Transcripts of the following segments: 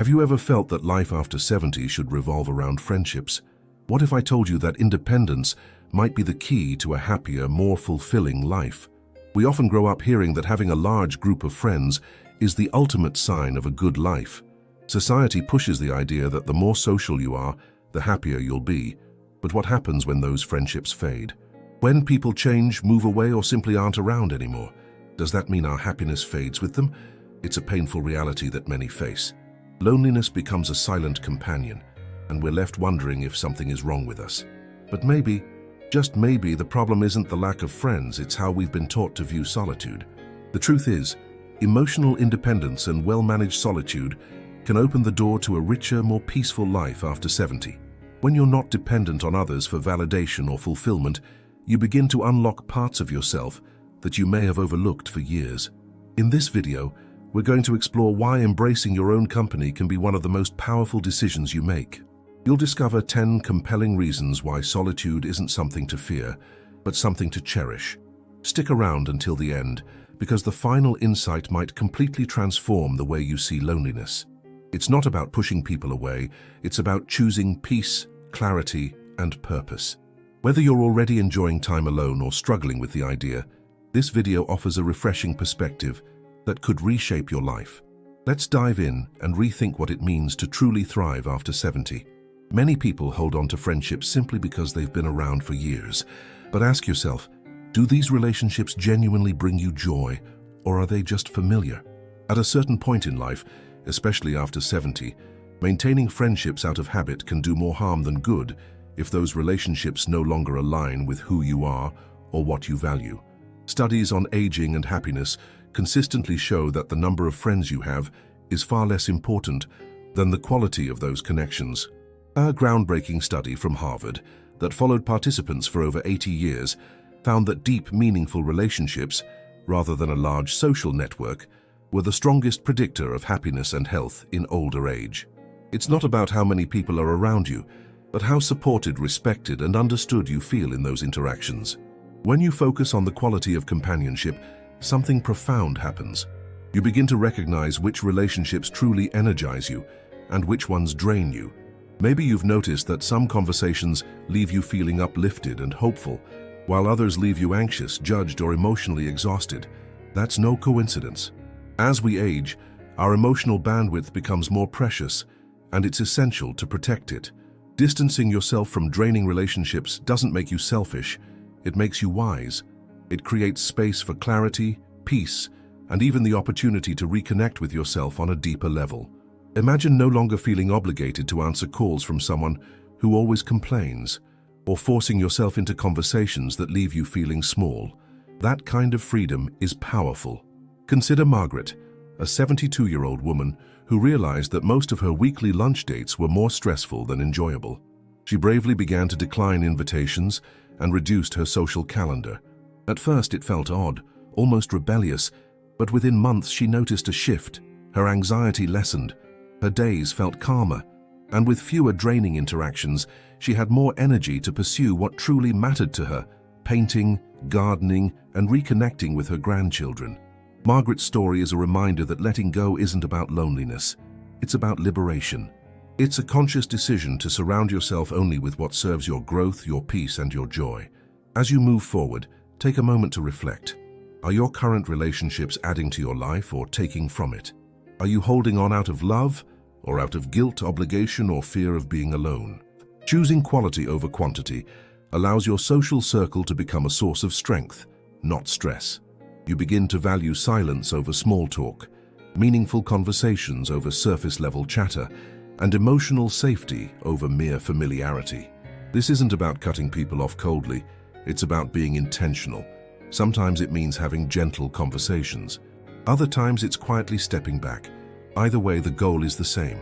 Have you ever felt that life after 70 should revolve around friendships? What if I told you that independence might be the key to a happier, more fulfilling life? We often grow up hearing that having a large group of friends is the ultimate sign of a good life. Society pushes the idea that the more social you are, the happier you'll be. But what happens when those friendships fade? When people change, move away, or simply aren't around anymore? Does that mean our happiness fades with them? It's a painful reality that many face. Loneliness becomes a silent companion, and we're left wondering if something is wrong with us. But maybe, just maybe, the problem isn't the lack of friends, it's how we've been taught to view solitude. The truth is, emotional independence and well-managed solitude can open the door to a richer, more peaceful life after 70. When you're not dependent on others for validation or fulfillment, you begin to unlock parts of yourself that you may have overlooked for years. In this video, we're going to explore why embracing your own company can be one of the most powerful decisions you make. You'll discover 10 compelling reasons why solitude isn't something to fear, but something to cherish. Stick around until the end, because the final insight might completely transform the way you see loneliness. It's not about pushing people away, it's about choosing peace, clarity, and purpose. Whether you're already enjoying time alone or struggling with the idea, this video offers a refreshing perspective that could reshape your life. Let's dive in and rethink what it means to truly thrive after 70. Many people hold on to friendships simply because they've been around for years. But ask yourself, do these relationships genuinely bring you joy, or are they just familiar? At a certain point in life, especially after 70, maintaining friendships out of habit can do more harm than good if those relationships no longer align with who you are or what you value. Studies on aging and happiness consistently show that the number of friends you have is far less important than the quality of those connections. A groundbreaking study from Harvard that followed participants for over 80 years found that deep, meaningful relationships, rather than a large social network, were the strongest predictor of happiness and health in older age. It's not about how many people are around you, but how supported, respected, and understood you feel in those interactions. When you focus on the quality of companionship, something profound happens. You begin to recognize which relationships truly energize you and which ones drain you. Maybe you've noticed that some conversations leave you feeling uplifted and hopeful, while others leave you anxious, judged, or emotionally exhausted. That's no coincidence. As we age, our emotional bandwidth becomes more precious, and it's essential to protect it. Distancing yourself from draining relationships doesn't make you selfish, it makes you wise. It creates space for clarity, peace, and even the opportunity to reconnect with yourself on a deeper level. Imagine no longer feeling obligated to answer calls from someone who always complains, or forcing yourself into conversations that leave you feeling small. That kind of freedom is powerful. Consider Margaret, a 72-year-old woman who realized that most of her weekly lunch dates were more stressful than enjoyable. She bravely began to decline invitations and reduced her social calendar. At first it felt odd, almost rebellious, but within months she noticed a shift. Her anxiety lessened, her days felt calmer, and with fewer draining interactions, she had more energy to pursue what truly mattered to her: painting, gardening, and reconnecting with her grandchildren. Margaret's story is a reminder that letting go isn't about loneliness, it's about liberation. It's a conscious decision to surround yourself only with what serves your growth, your peace, and your joy. As you move forward, take a moment to reflect. Are your current relationships adding to your life or taking from it? Are you holding on out of love or out of guilt, obligation, or fear of being alone? Choosing quality over quantity allows your social circle to become a source of strength, not stress. You begin to value silence over small talk, meaningful conversations over surface-level chatter, and emotional safety over mere familiarity. This isn't about cutting people off coldly, it's about being intentional. Sometimes it means having gentle conversations. Other times it's quietly stepping back. Either way, the goal is the same: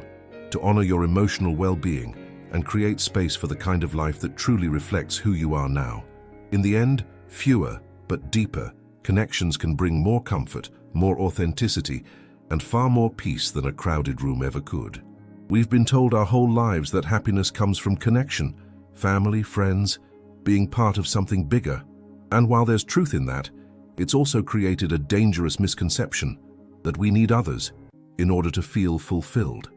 to honor your emotional well-being and create space for the kind of life that truly reflects who you are now. In the end, fewer but deeper connections can bring more comfort, more authenticity, and far more peace than a crowded room ever could. We've been told our whole lives that happiness comes from connection, family, friends, being part of something bigger. And while there's truth in that, it's also created a dangerous misconception that we need others in order to feel fulfilled.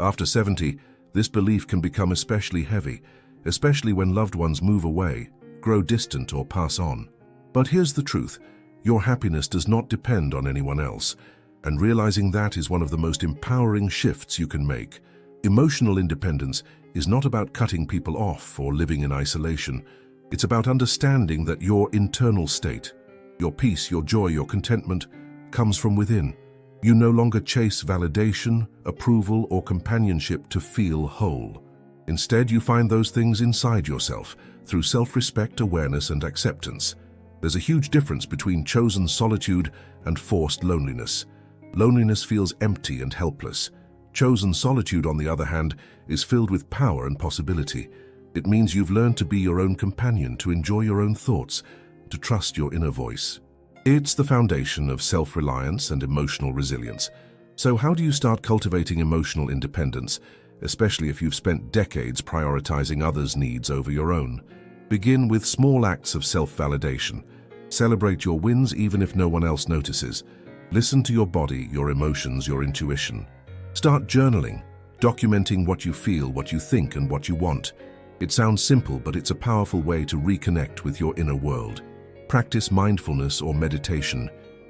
After 70, this belief can become especially heavy, especially when loved ones move away, grow distant, or pass on. But here's the truth: your happiness does not depend on anyone else, and realizing that is one of the most empowering shifts you can make. Emotional independence is not about cutting people off or living in isolation. It's about understanding that your internal state, your peace, your joy, your contentment, comes from within. You no longer chase validation, approval, or companionship to feel whole. Instead, you find those things inside yourself through self-respect, awareness, and acceptance. There's a huge difference between chosen solitude and forced loneliness. Loneliness feels empty and helpless. Chosen solitude, on the other hand, is filled with power and possibility. It means you've learned to be your own companion, to enjoy your own thoughts, to trust your inner voice. It's the foundation of self-reliance and emotional resilience. So how do you start cultivating emotional independence, especially if you've spent decades prioritizing others' needs over your own? Begin with small acts of self-validation. Celebrate your wins even if no one else notices. Listen to your body, your emotions, your intuition. Start journaling, documenting what you feel, what you think, and what you want. It sounds simple, but it's a powerful way to reconnect with your inner world. Practice mindfulness or meditation,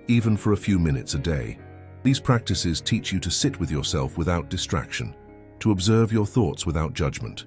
even for a few minutes a day. These practices teach you to sit with yourself without distraction, to observe your thoughts without judgment.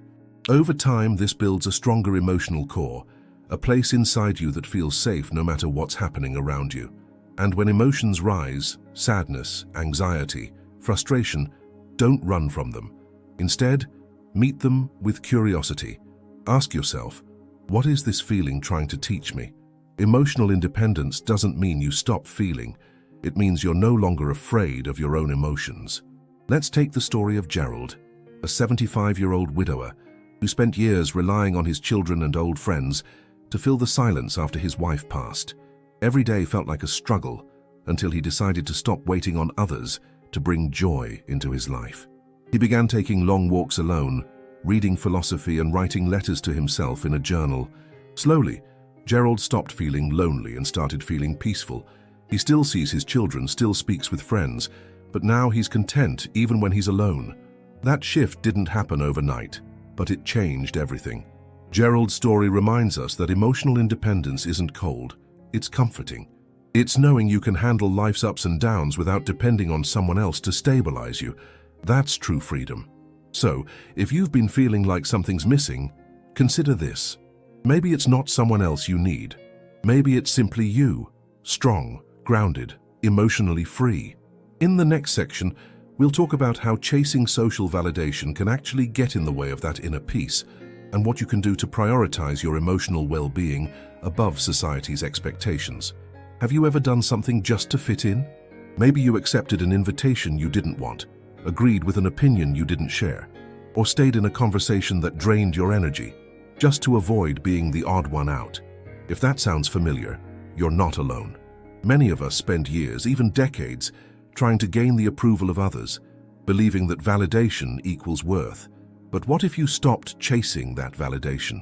Over time, this builds a stronger emotional core, a place inside you that feels safe no matter what's happening around you. And when emotions rise, sadness, anxiety, frustration, don't run from them. Instead, meet them with curiosity. Ask yourself, what is this feeling trying to teach me? Emotional independence doesn't mean you stop feeling. It means you're no longer afraid of your own emotions. Let's take the story of Gerald, a 75-year-old widower who spent years relying on his children and old friends to fill the silence after his wife passed. Every day felt like a struggle until he decided to stop waiting on others to bring joy into his life. He began taking long walks alone, reading philosophy and writing letters to himself in a journal. Slowly, Gerald stopped feeling lonely and started feeling peaceful. He still sees his children, still speaks with friends, but now he's content even when he's alone. That shift didn't happen overnight, but it changed everything. Gerald's story reminds us that emotional independence isn't cold, it's comforting. It's knowing you can handle life's ups and downs without depending on someone else to stabilize you. That's true freedom. So, if you've been feeling like something's missing, consider this. Maybe it's not someone else you need. Maybe it's simply you, strong, grounded, emotionally free. In the next section, we'll talk about how chasing social validation can actually get in the way of that inner peace, and what you can do to prioritize your emotional well-being above society's expectations. Have you ever done something just to fit in? Maybe you accepted an invitation you didn't want, agreed with an opinion you didn't share, or stayed in a conversation that drained your energy, just to avoid being the odd one out. If that sounds familiar, you're not alone. Many of us spend years, even decades, trying to gain the approval of others, believing that validation equals worth. But what if you stopped chasing that validation?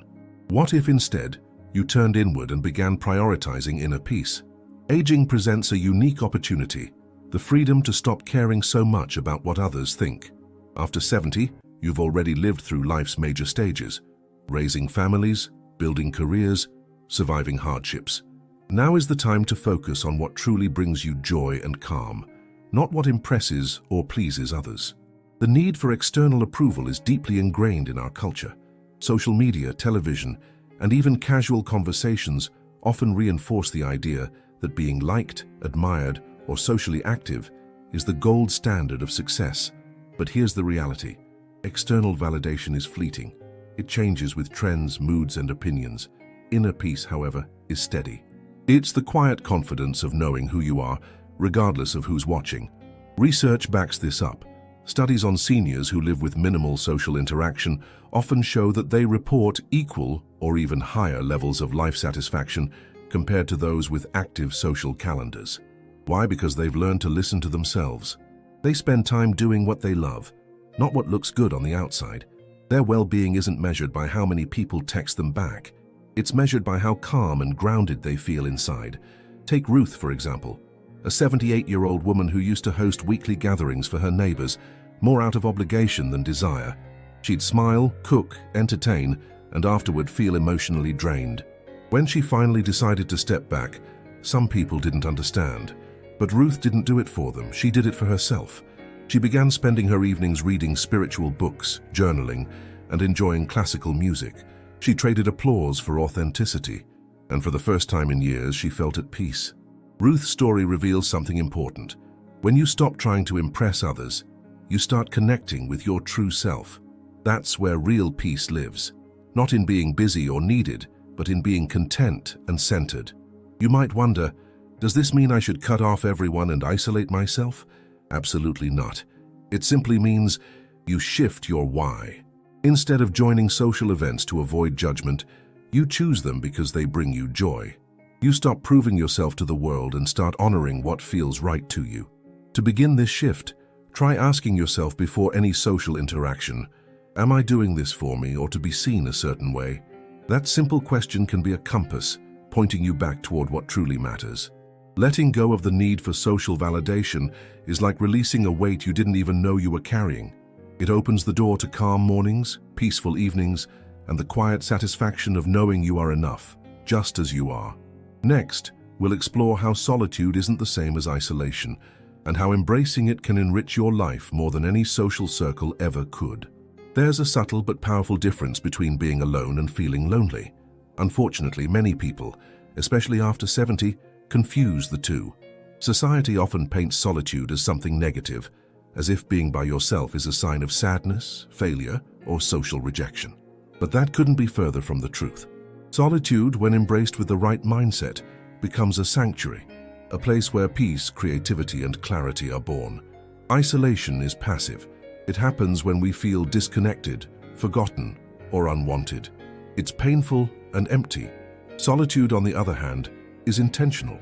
What if instead you turned inward and began prioritizing inner peace? Aging presents a unique opportunity, the freedom to stop caring so much about what others think. After 70, you've already lived through life's major stages, raising families, building careers, surviving hardships. Now is the time to focus on what truly brings you joy and calm, not what impresses or pleases others. The need for external approval is deeply ingrained in our culture. Social media, television, and even casual conversations often reinforce the idea that being liked, admired, or socially active is the gold standard of success. But here's the reality. External validation is fleeting. It changes with trends, moods, and opinions. Inner peace, however, is steady. It's the quiet confidence of knowing who you are, regardless of who's watching. Research backs this up. Studies on seniors who live with minimal social interaction often show that they report equal or even higher levels of life satisfaction compared to those with active social calendars. Why? Because they've learned to listen to themselves. They spend time doing what they love, not what looks good on the outside. Their well-being isn't measured by how many people text them back. It's measured by how calm and grounded they feel inside. Take Ruth, for example, a 78-year-old woman who used to host weekly gatherings for her neighbors, more out of obligation than desire. She'd smile, cook, entertain, and afterward feel emotionally drained. When she finally decided to step back, some people didn't understand. But Ruth didn't do it for them, she did it for herself. She began spending her evenings reading spiritual books, journaling, and enjoying classical music. She traded applause for authenticity, and for the first time in years, she felt at peace. Ruth's story reveals something important. When you stop trying to impress others, you start connecting with your true self. That's where real peace lives. Not in being busy or needed, but in being content and centered. You might wonder, does this mean I should cut off everyone and isolate myself? Absolutely not. It simply means you shift your why. Instead of joining social events to avoid judgment, you choose them because they bring you joy. You stop proving yourself to the world and start honoring what feels right to you. To begin this shift, try asking yourself before any social interaction, am I doing this for me or to be seen a certain way? That simple question can be a compass, pointing you back toward what truly matters. Letting go of the need for social validation is like releasing a weight you didn't even know you were carrying. It opens the door to calm mornings, peaceful evenings, and the quiet satisfaction of knowing you are enough, just as you are. Next, we'll explore how solitude isn't the same as isolation, and how embracing it can enrich your life more than any social circle ever could. There's a subtle but powerful difference between being alone and feeling lonely. Unfortunately, many people, especially after 70, confuse the two. Society often paints solitude as something negative, as if being by yourself is a sign of sadness, failure, or social rejection. But that couldn't be further from the truth. Solitude, when embraced with the right mindset, becomes a sanctuary, a place where peace, creativity, and clarity are born. Isolation is passive. It happens when we feel disconnected, forgotten, or unwanted. It's painful and empty. Solitude, on the other hand, is intentional.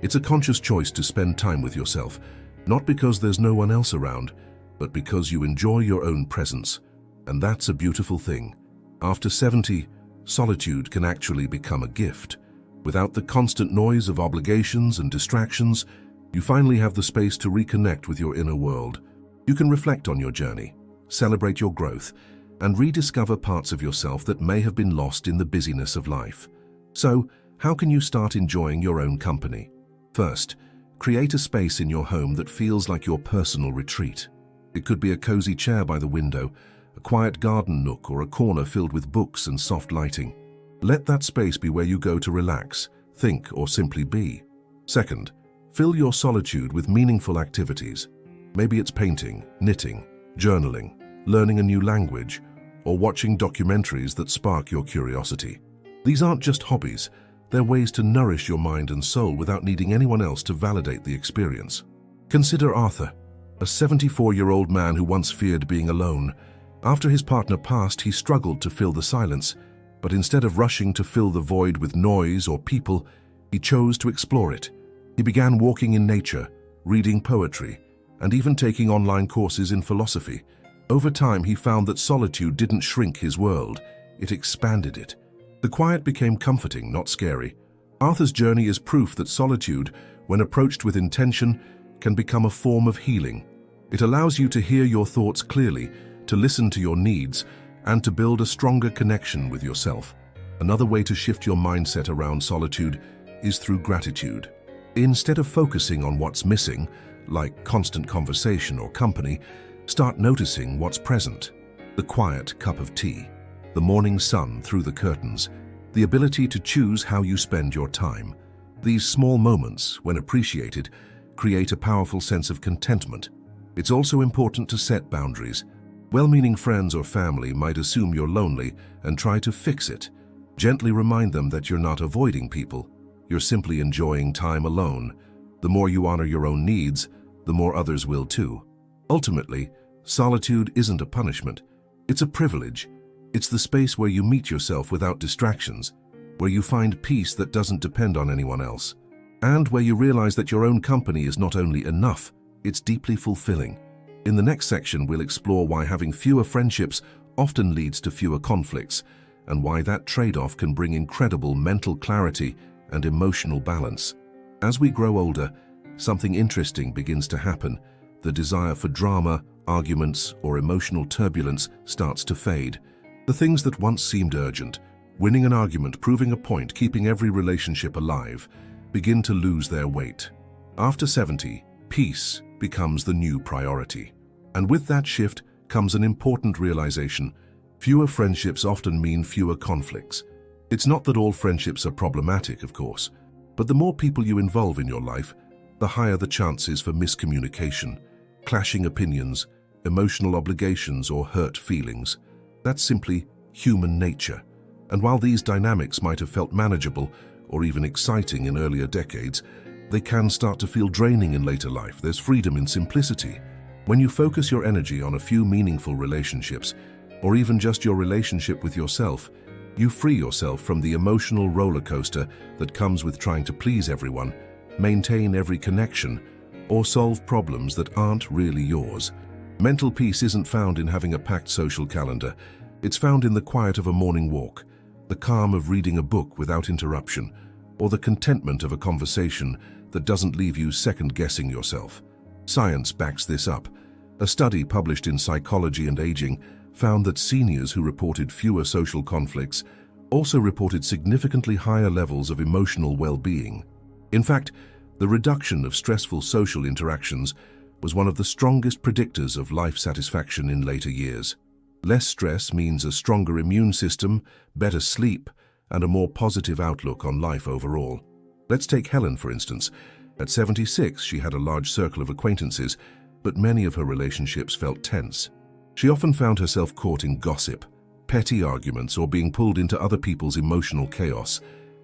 It's a conscious choice to spend time with yourself, not because there's no one else around, but because you enjoy your own presence. And that's a beautiful thing. After 70, solitude can actually become a gift. Without the constant noise of obligations and distractions, you finally have the space to reconnect with your inner world. You can reflect on your journey, celebrate your growth, and rediscover parts of yourself that may have been lost in the busyness of life. So, how can you start enjoying your own company? First, create a space in your home that feels like your personal retreat. It could be a cozy chair by the window, a quiet garden nook, or a corner filled with books and soft lighting. Let that space be where you go to relax, think, or simply be. Second, fill your solitude with meaningful activities. Maybe it's painting, knitting, journaling, learning a new language, or watching documentaries that spark your curiosity. These aren't just hobbies, they're ways to nourish your mind and soul without needing anyone else to validate the experience. Consider Arthur, a 74-year-old man who once feared being alone. After his partner passed, he struggled to fill the silence, but instead of rushing to fill the void with noise or people, he chose to explore it. He began walking in nature, reading poetry, and even taking online courses in philosophy. Over time, he found that solitude didn't shrink his world, it expanded it. The quiet became comforting, not scary. Arthur's journey is proof that solitude, when approached with intention, can become a form of healing. It allows you to hear your thoughts clearly, to listen to your needs, and to build a stronger connection with yourself. Another way to shift your mindset around solitude is through gratitude. Instead of focusing on what's missing, like constant conversation or company, start noticing what's present. The quiet cup of tea, the morning sun through the curtains, the ability to choose how you spend your time. These small moments, when appreciated, create a powerful sense of contentment. It's also important to set boundaries. Well-meaning friends or family might assume you're lonely and try to fix it. Gently remind them that you're not avoiding people. You're simply enjoying time alone. The more you honor your own needs, the more others will too. Ultimately, solitude isn't a punishment. It's a privilege. It's the space where you meet yourself without distractions, where you find peace that doesn't depend on anyone else, and where you realize that your own company is not only enough, it's deeply fulfilling. In the next section, we'll explore why having fewer friendships often leads to fewer conflicts, and why that trade-off can bring incredible mental clarity and emotional balance. As we grow older, something interesting begins to happen. The desire for drama, arguments, or emotional turbulence starts to fade. The things that once seemed urgent, winning an argument, proving a point, keeping every relationship alive, begin to lose their weight. After 70, peace becomes the new priority. And with that shift comes an important realization: fewer friendships often mean fewer conflicts. It's not that all friendships are problematic, of course, but the more people you involve in your life, the higher the chances for miscommunication, clashing opinions, emotional obligations, or hurt feelings. That's simply human nature. And while these dynamics might have felt manageable or even exciting in earlier decades, they can start to feel draining in later life. There's freedom in simplicity. When you focus your energy on a few meaningful relationships, or even just your relationship with yourself, you free yourself from the emotional roller coaster that comes with trying to please everyone, maintain every connection, or solve problems that aren't really yours. Mental peace isn't found in having a packed social calendar. It's found in the quiet of a morning walk, the calm of reading a book without interruption, or the contentment of a conversation that doesn't leave you second-guessing yourself. Science backs this up. A study published in Psychology and Aging found that seniors who reported fewer social conflicts also reported significantly higher levels of emotional well-being. In fact, the reduction of stressful social interactions was one of the strongest predictors of life satisfaction in later years. Less stress means a stronger immune system, better sleep, and a more positive outlook on life overall. Let's take Helen, for instance. At 76, she had a large circle of acquaintances, but many of her relationships felt tense. She often found herself caught in gossip, petty arguments, or being pulled into other people's emotional chaos.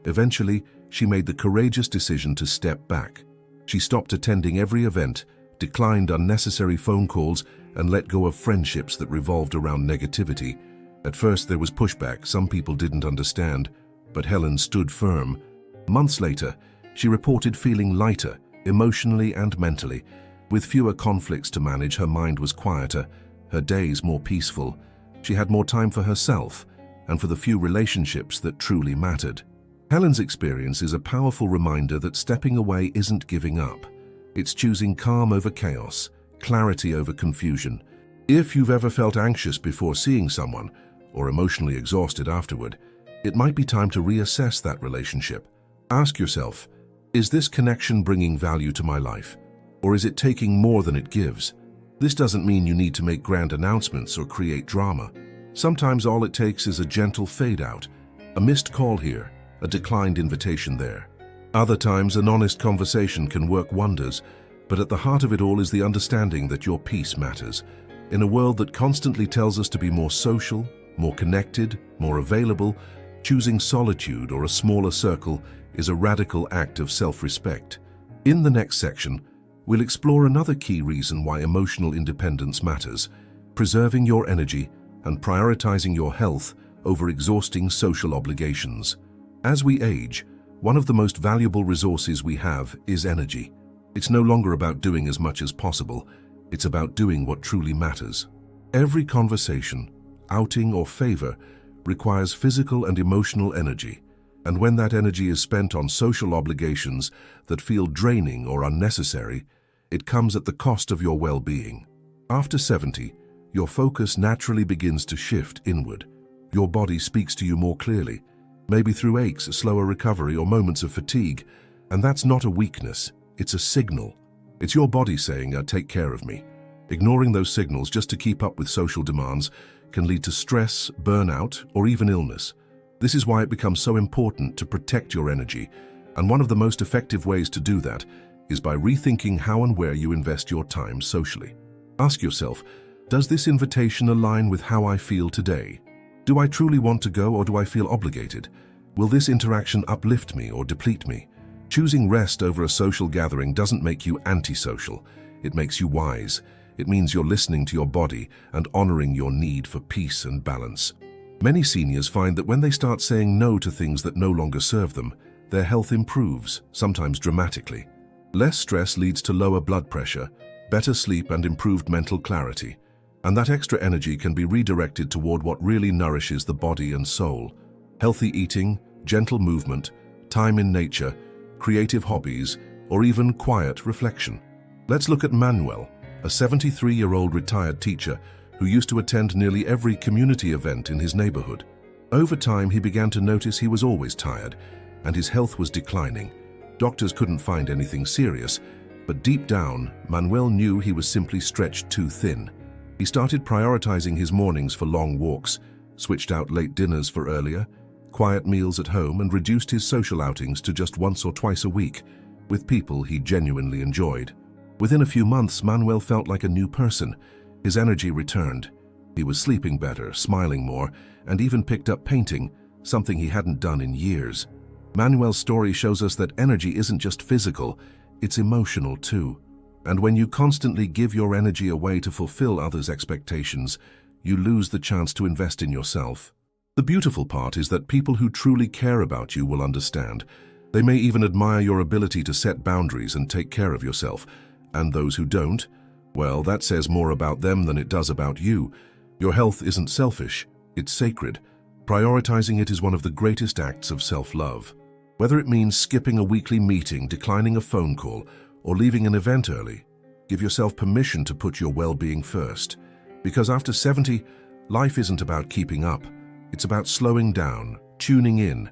Eventually, she made the courageous decision to step back. She stopped attending every event, declined unnecessary phone calls, and let go of friendships that revolved around negativity. At first, there was pushback. Some people didn't understand, but Helen stood firm. Months later, she reported feeling lighter, emotionally and mentally. With fewer conflicts to manage, her mind was quieter, her days more peaceful. She had more time for herself and for the few relationships that truly mattered. Helen's experience is a powerful reminder that stepping away isn't giving up. It's choosing calm over chaos, clarity over confusion. If you've ever felt anxious before seeing someone, or emotionally exhausted afterward, it might be time to reassess that relationship. Ask yourself, is this connection bringing value to my life? Or is it taking more than it gives? This doesn't mean you need to make grand announcements or create drama. Sometimes all it takes is a gentle fade out, a missed call here, a declined invitation there. Other times, an honest conversation can work wonders, but at the heart of it all is the understanding that your peace matters. In a world that constantly tells us to be more social, more connected, more available, choosing solitude or a smaller circle is a radical act of self-respect. In the next section, we'll explore another key reason why emotional independence matters: preserving your energy and prioritizing your health over exhausting social obligations. As we age, one of the most valuable resources we have is energy. It's no longer about doing as much as possible. It's about doing what truly matters. Every conversation, outing, or favor requires physical and emotional energy. And when that energy is spent on social obligations that feel draining or unnecessary, it comes at the cost of your well-being. After 70, your focus naturally begins to shift inward. Your body speaks to you more clearly, maybe through aches, a slower recovery, or moments of fatigue. And that's not a weakness, it's a signal. It's your body saying, take care of me. Ignoring those signals just to keep up with social demands can lead to stress, burnout, or even illness. This is why it becomes so important to protect your energy, and one of the most effective ways to do that is by rethinking how and where you invest your time socially. Ask yourself, does this invitation align with how I feel today? Do I truly want to go, or do I feel obligated? Will this interaction uplift me or deplete me? Choosing rest over a social gathering doesn't make you antisocial. It makes you wise. It means you're listening to your body and honoring your need for peace and balance. Many seniors find that when they start saying no to things that no longer serve them, their health improves, sometimes dramatically. Less stress leads to lower blood pressure, better sleep, and improved mental clarity. And that extra energy can be redirected toward what really nourishes the body and soul: healthy eating, gentle movement, time in nature, creative hobbies, or even quiet reflection. Let's look at Manuel, a 73-year-old retired teacher who used to attend nearly every community event in his neighborhood. Over time, he began to notice he was always tired, and his health was declining. Doctors couldn't find anything serious, but deep down, Manuel knew he was simply stretched too thin. He started prioritizing his mornings for long walks, switched out late dinners for earlier, quiet meals at home, and reduced his social outings to just once or twice a week, with people he genuinely enjoyed. Within a few months, Manuel felt like a new person. His energy returned. He was sleeping better, smiling more, and even picked up painting, something he hadn't done in years. Manuel's story shows us that energy isn't just physical, it's emotional too. And when you constantly give your energy away to fulfill others' expectations, you lose the chance to invest in yourself. The beautiful part is that people who truly care about you will understand. They may even admire your ability to set boundaries and take care of yourself. And those who don't, well, that says more about them than it does about you. Your health isn't selfish, it's sacred. Prioritizing it is one of the greatest acts of self-love. Whether it means skipping a weekly meeting, declining a phone call, or leaving an event early, give yourself permission to put your well-being first. Because after 70, life isn't about keeping up. It's about slowing down, tuning in,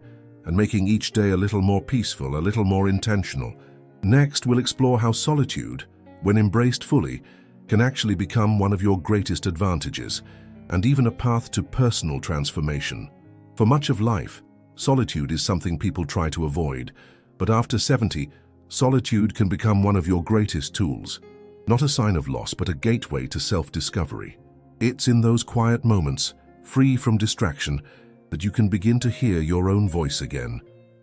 and making each day a little more peaceful, a little more intentional. Next, we'll explore how solitude, when embraced fully, can actually become one of your greatest advantages, and even a path to personal transformation. For much of life, solitude is something people try to avoid, but after 70, solitude can become one of your greatest tools. Not a sign of loss, but a gateway to self-discovery. It's in those quiet moments, free from distraction, that you can begin to hear your own voice again.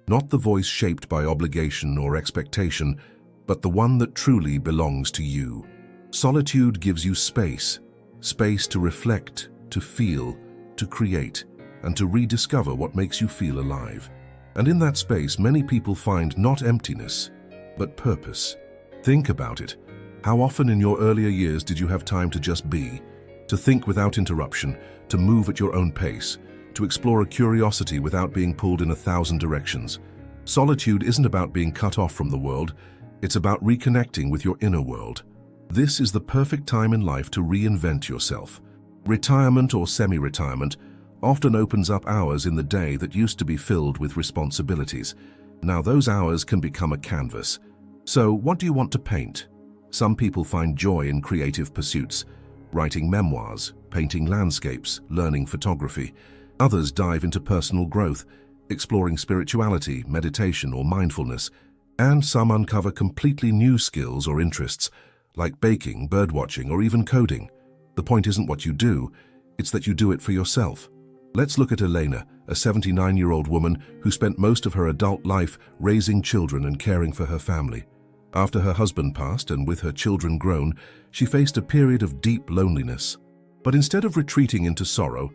Not the voice shaped by obligation or expectation, but the one that truly belongs to you. Solitude gives you space to reflect, to feel, to create, and to rediscover what makes you feel alive. And in that space, many people find not emptiness, but purpose. Think about it. How often in your earlier years did you have time to just be, to think without interruption, to move at your own pace, to explore a curiosity without being pulled in 1,000 directions? Solitude isn't about being cut off from the world, it's about reconnecting with your inner world. This is the perfect time in life to reinvent yourself. Retirement or semi-retirement often opens up hours in the day that used to be filled with responsibilities. Now those hours can become a canvas. So what do you want to paint? Some people find joy in creative pursuits, writing memoirs, painting landscapes, learning photography. Others dive into personal growth, exploring spirituality, meditation, or mindfulness. And some uncover completely new skills or interests, like baking, birdwatching, or even coding. The point isn't what you do, it's that you do it for yourself. Let's look at Elena, a 79-year-old woman who spent most of her adult life raising children and caring for her family. After her husband passed and with her children grown, she faced a period of deep loneliness. But instead of retreating into sorrow,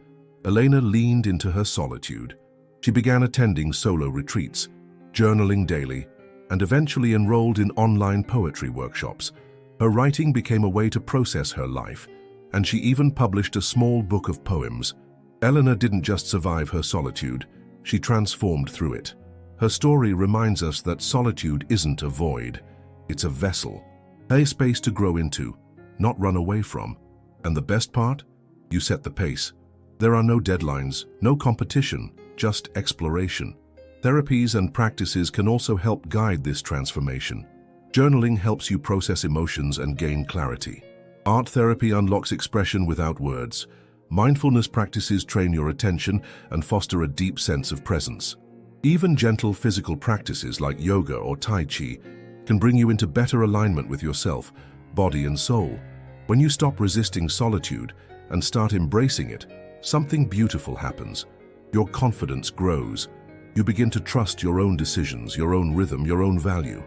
Elena leaned into her solitude. She began attending solo retreats, journaling daily, and eventually enrolled in online poetry workshops. Her writing became a way to process her life, and she even published a small book of poems. Elena didn't just survive her solitude, she transformed through it. Her story reminds us that solitude isn't a void, it's a vessel, a space to grow into, not run away from. And the best part? You set the pace. There are no deadlines, no competition, just exploration. Therapies and practices can also help guide this transformation. Journaling helps you process emotions and gain clarity. Art therapy unlocks expression without words. Mindfulness practices train your attention and foster a deep sense of presence. Even gentle physical practices like yoga or Tai Chi can bring you into better alignment with yourself, body and soul. When you stop resisting solitude and start embracing it, something beautiful happens. Your confidence grows. You begin to trust your own decisions, your own rhythm, your own value.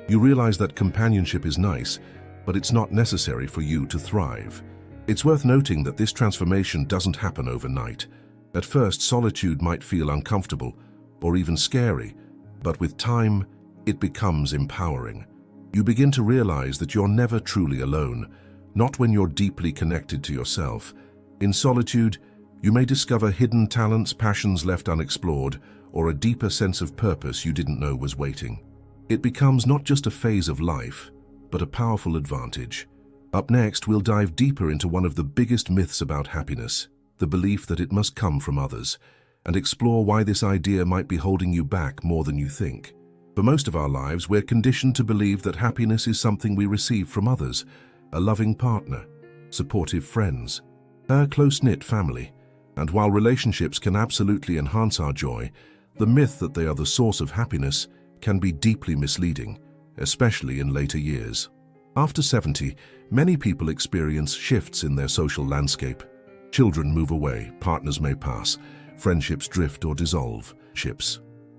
You realize that companionship is nice, but it's not necessary for you to thrive. It's worth noting that this transformation doesn't happen overnight. At first, solitude might feel uncomfortable or even scary, but with time, it becomes empowering. You begin to realize that you're never truly alone, not when you're deeply connected to yourself. In solitude, you may discover hidden talents, passions left unexplored, or a deeper sense of purpose you didn't know was waiting. It becomes not just a phase of life, but a powerful advantage. Up next, we'll dive deeper into one of the biggest myths about happiness, the belief that it must come from others, and explore why this idea might be holding you back more than you think. For most of our lives, we're conditioned to believe that happiness is something we receive from others, a loving partner, supportive friends, a close-knit family. And while relationships can absolutely enhance our joy, the myth that they are the source of happiness can be deeply misleading, especially in later years. After 70, many people experience shifts in their social landscape. Children move away, partners may pass, friendships drift or dissolve.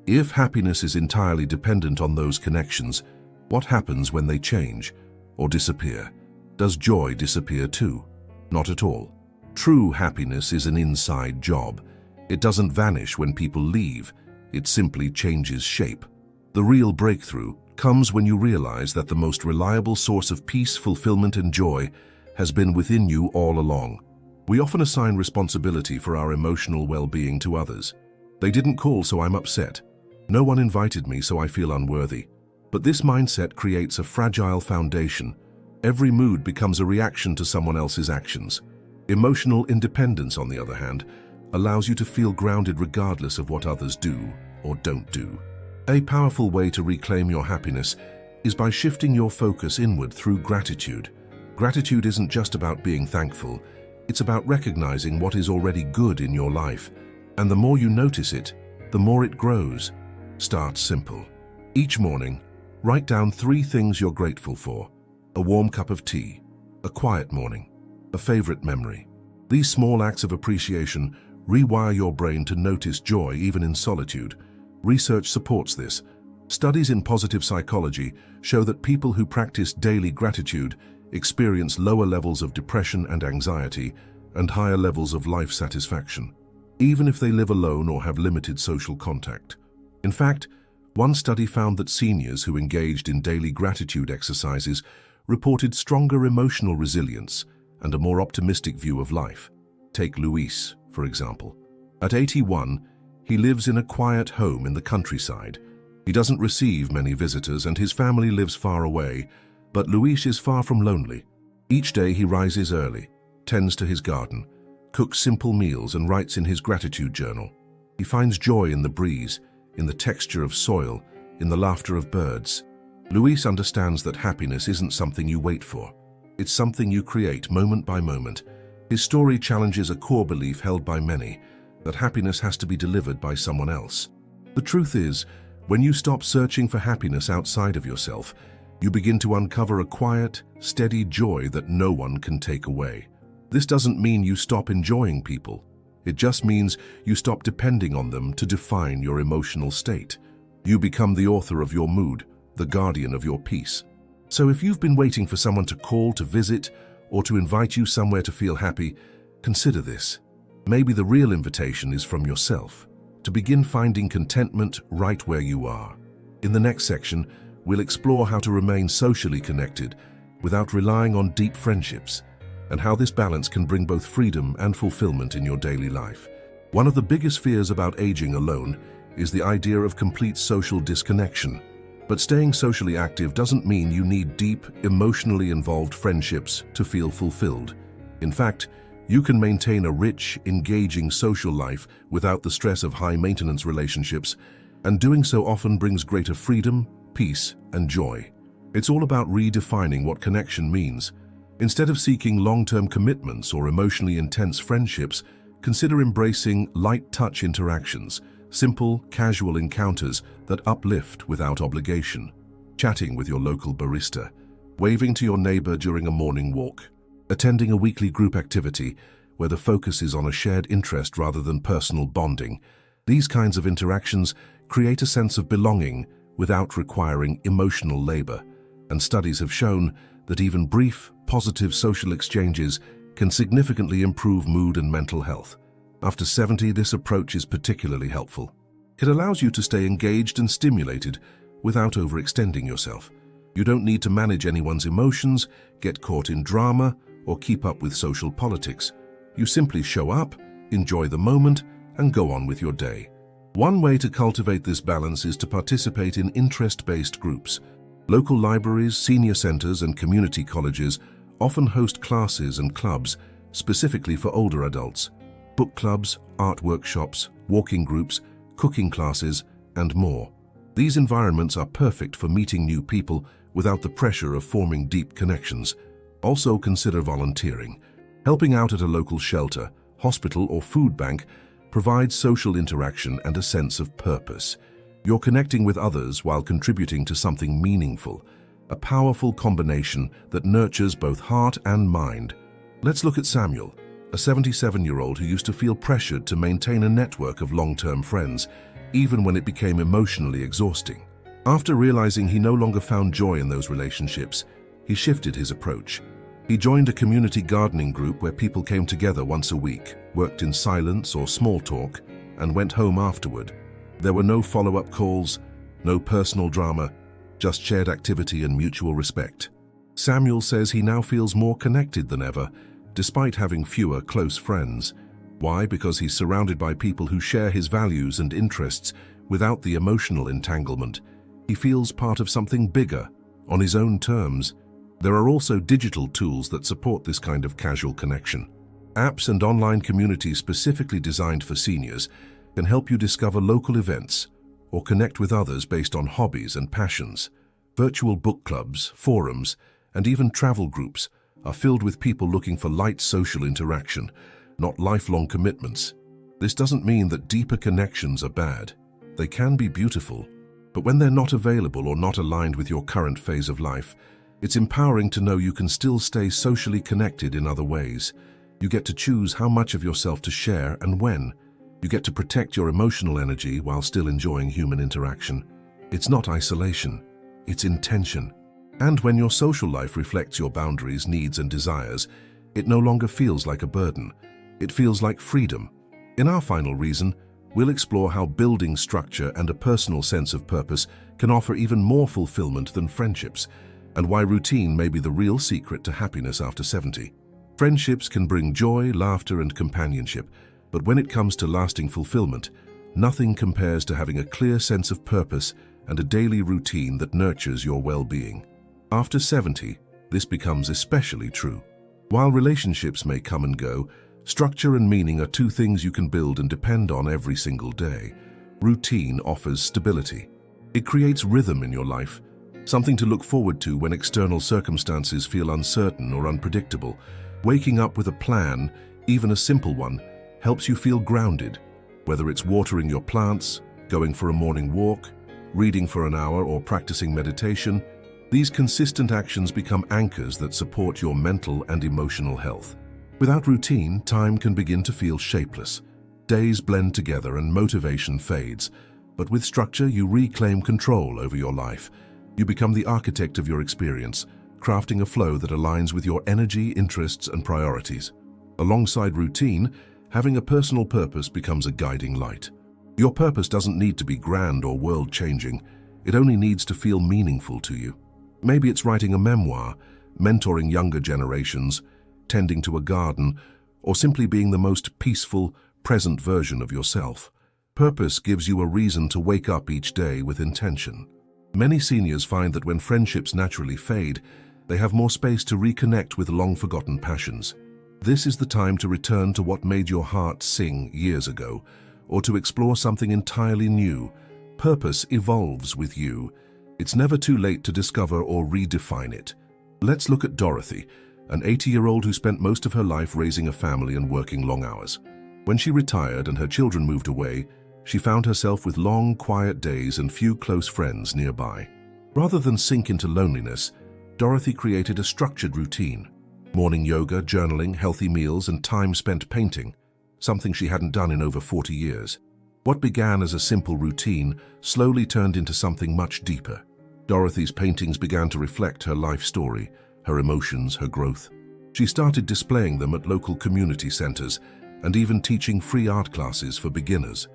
If happiness is entirely dependent on those connections, what happens when they change or disappear? Does joy disappear too? Not at all. True happiness is an inside job. It doesn't vanish when people leave, it simply changes shape. The real breakthrough comes when you realize that the most reliable source of peace, fulfillment, and joy has been within you all along. We often assign responsibility for our emotional well-being to others. They didn't call, so I'm upset. No one invited me, so I feel unworthy. But this mindset creates a fragile foundation. Every mood becomes a reaction to someone else's actions. Emotional independence, on the other hand, allows you to feel grounded regardless of what others do or don't do. A powerful way to reclaim your happiness is by shifting your focus inward through gratitude. Gratitude isn't just about being thankful, it's about recognizing what is already good in your life. And the more you notice it, the more it grows. Start simple. Each morning, write down 3 things you're grateful for: a warm cup of tea, a quiet morning, a favorite memory. These small acts of appreciation rewire your brain to notice joy even in solitude. Research supports this. Studies in positive psychology show that people who practice daily gratitude experience lower levels of depression and anxiety and higher levels of life satisfaction, even if they live alone or have limited social contact. In fact, one study found that seniors who engaged in daily gratitude exercises reported stronger emotional resilience and a more optimistic view of life. Take Luis, for example. At 81, he lives in a quiet home in the countryside. He doesn't receive many visitors and his family lives far away, but Luis is far from lonely. Each day he rises early, tends to his garden, cooks simple meals and writes in his gratitude journal. He finds joy in the breeze, in the texture of soil, in the laughter of birds. Luis understands that happiness isn't something you wait for. It's something you create moment by moment. His story challenges a core belief held by many, that happiness has to be delivered by someone else. The truth is, when you stop searching for happiness outside of yourself, you begin to uncover a quiet, steady joy that no one can take away. This doesn't mean you stop enjoying people. It just means you stop depending on them to define your emotional state. You become the author of your mood, the guardian of your peace. So if you've been waiting for someone to call, to visit, or to invite you somewhere to feel happy, consider this. Maybe the real invitation is from yourself, to begin finding contentment right where you are. In the next section, we'll explore how to remain socially connected without relying on deep friendships, and how this balance can bring both freedom and fulfillment in your daily life. One of the biggest fears about aging alone is the idea of complete social disconnection. But staying socially active doesn't mean you need deep, emotionally involved friendships to feel fulfilled. In fact, you can maintain a rich, engaging social life without the stress of high-maintenance relationships, and doing so often brings greater freedom, peace, and joy. It's all about redefining what connection means. Instead of seeking long-term commitments or emotionally intense friendships, consider embracing light-touch interactions, simple, casual encounters that uplift without obligation. Chatting with your local barista, waving to your neighbor during a morning walk, attending a weekly group activity where the focus is on a shared interest rather than personal bonding. These kinds of interactions create a sense of belonging without requiring emotional labor, and studies have shown that even brief, positive social exchanges can significantly improve mood and mental health. After 70, this approach is particularly helpful. It allows you to stay engaged and stimulated without overextending yourself. You don't need to manage anyone's emotions, get caught in drama, or keep up with social politics. You simply show up, enjoy the moment, and go on with your day. One way to cultivate this balance is to participate in interest-based groups. Local libraries, senior centers, and community colleges often host classes and clubs specifically for older adults. Book clubs, art workshops, walking groups, cooking classes, and more. These environments are perfect for meeting new people without the pressure of forming deep connections. Also consider volunteering. Helping out at a local shelter, hospital, or food bank provides social interaction and a sense of purpose. You're connecting with others while contributing to something meaningful, a powerful combination that nurtures both heart and mind. Let's look at Samuel, a 77-year-old who used to feel pressured to maintain a network of long-term friends, even when it became emotionally exhausting. After realizing he no longer found joy in those relationships, he shifted his approach. He joined a community gardening group where people came together once a week, worked in silence or small talk, and went home afterward. There were no follow-up calls, no personal drama, just shared activity and mutual respect. Samuel says he now feels more connected than ever, despite having fewer close friends. Why? Because he's surrounded by people who share his values and interests without the emotional entanglement. He feels part of something bigger, on his own terms. There are also digital tools that support this kind of casual connection. Apps and online communities specifically designed for seniors can help you discover local events or connect with others based on hobbies and passions. Virtual book clubs, forums, and even travel groups are filled with people looking for light social interaction, not lifelong commitments. This doesn't mean that deeper connections are bad. They can be beautiful, but when they're not available or not aligned with your current phase of life, it's empowering to know you can still stay socially connected in other ways. You get to choose how much of yourself to share and when. You get to protect your emotional energy while still enjoying human interaction. It's not isolation, it's intention. And when your social life reflects your boundaries, needs, and desires, it no longer feels like a burden. It feels like freedom. In our final reason, we'll explore how building structure and a personal sense of purpose can offer even more fulfillment than friendships, and why routine may be the real secret to happiness after 70. Friendships can bring joy, laughter, and companionship, but when it comes to lasting fulfillment, nothing compares to having a clear sense of purpose and a daily routine that nurtures your well-being. After 70, this becomes especially true. While relationships may come and go, structure and meaning are two things you can build and depend on every single day. Routine offers stability. It creates rhythm in your life, something to look forward to when external circumstances feel uncertain or unpredictable. Waking up with a plan, even a simple one, helps you feel grounded. Whether it's watering your plants, going for a morning walk, reading for an hour, or practicing meditation, these consistent actions become anchors that support your mental and emotional health. Without routine, time can begin to feel shapeless. Days blend together and motivation fades. But with structure, you reclaim control over your life. You become the architect of your experience, crafting a flow that aligns with your energy, interests, and priorities. Alongside routine, having a personal purpose becomes a guiding light. Your purpose doesn't need to be grand or world-changing. It only needs to feel meaningful to you. Maybe it's writing a memoir, mentoring younger generations, tending to a garden, or simply being the most peaceful, present version of yourself. Purpose gives you a reason to wake up each day with intention. Many seniors find that when friendships naturally fade, they have more space to reconnect with long-forgotten passions. This is the time to return to what made your heart sing years ago, or to explore something entirely new. Purpose evolves with you. It's never too late to discover or redefine it. Let's look at Dorothy, an 80-year-old who spent most of her life raising a family and working long hours. When she retired and her children moved away, she found herself with long, quiet days and few close friends nearby. Rather than sink into loneliness, Dorothy created a structured routine. Morning yoga, journaling, healthy meals, and time spent painting, something she hadn't done in over 40 years. What began as a simple routine slowly turned into something much deeper. Dorothy's paintings began to reflect her life story, her emotions, her growth. She started displaying them at local community centers and even teaching free art classes for beginners.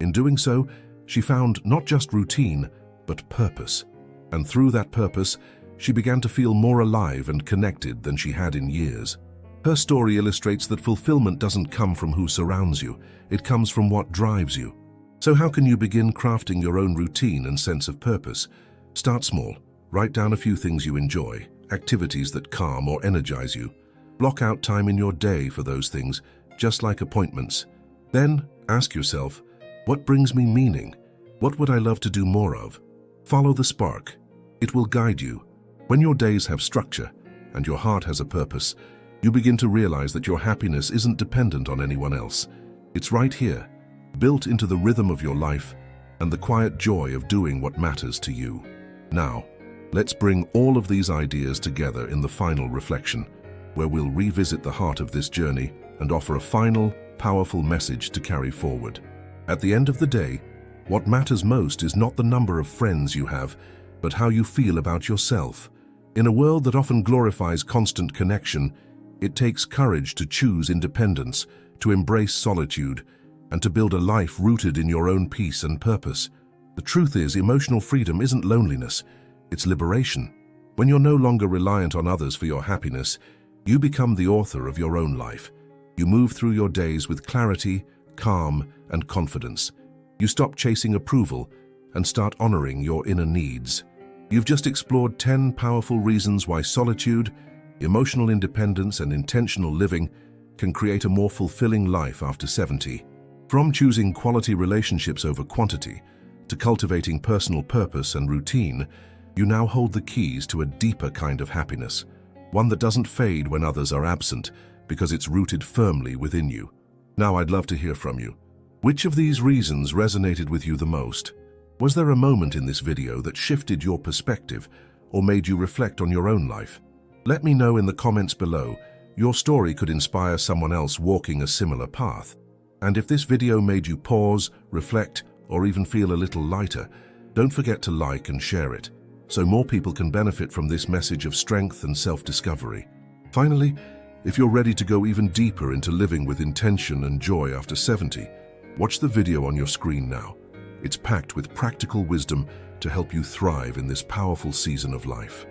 In doing so, she found not just routine, but purpose. And through that purpose, she began to feel more alive and connected than she had in years. Her story illustrates that fulfillment doesn't come from who surrounds you, it comes from what drives you. So how can you begin crafting your own routine and sense of purpose? Start small. Write down a few things you enjoy, activities that calm or energize you. Block out time in your day for those things, just like appointments. Then ask yourself, what brings me meaning? What would I love to do more of? Follow the spark. It will guide you. When your days have structure and your heart has a purpose, you begin to realize that your happiness isn't dependent on anyone else. It's right here, built into the rhythm of your life and the quiet joy of doing what matters to you. Now, let's bring all of these ideas together in the final reflection, where we'll revisit the heart of this journey and offer a final, powerful message to carry forward. At the end of the day, what matters most is not the number of friends you have, but how you feel about yourself. In a world that often glorifies constant connection, it takes courage to choose independence, to embrace solitude, and to build a life rooted in your own peace and purpose. The truth is, emotional freedom isn't loneliness, it's liberation. When you're no longer reliant on others for your happiness, you become the author of your own life. You move through your days with clarity, calm, and confidence. You stop chasing approval and start honoring your inner needs. You've just explored 10 powerful reasons why solitude, emotional independence, and intentional living can create a more fulfilling life after 70. From choosing quality relationships over quantity to cultivating personal purpose and routine, you now hold the keys to a deeper kind of happiness, one that doesn't fade when others are absent because it's rooted firmly within you. Now I'd love to hear from you. Which of these reasons resonated with you the most? Was there a moment in this video that shifted your perspective or made you reflect on your own life? Let me know in the comments below. Your story could inspire someone else walking a similar path. And if this video made you pause, reflect, or even feel a little lighter, don't forget to like and share it, so more people can benefit from this message of strength and self-discovery. Finally, if you're ready to go even deeper into living with intention and joy after 70, watch the video on your screen now. It's packed with practical wisdom to help you thrive in this powerful season of life.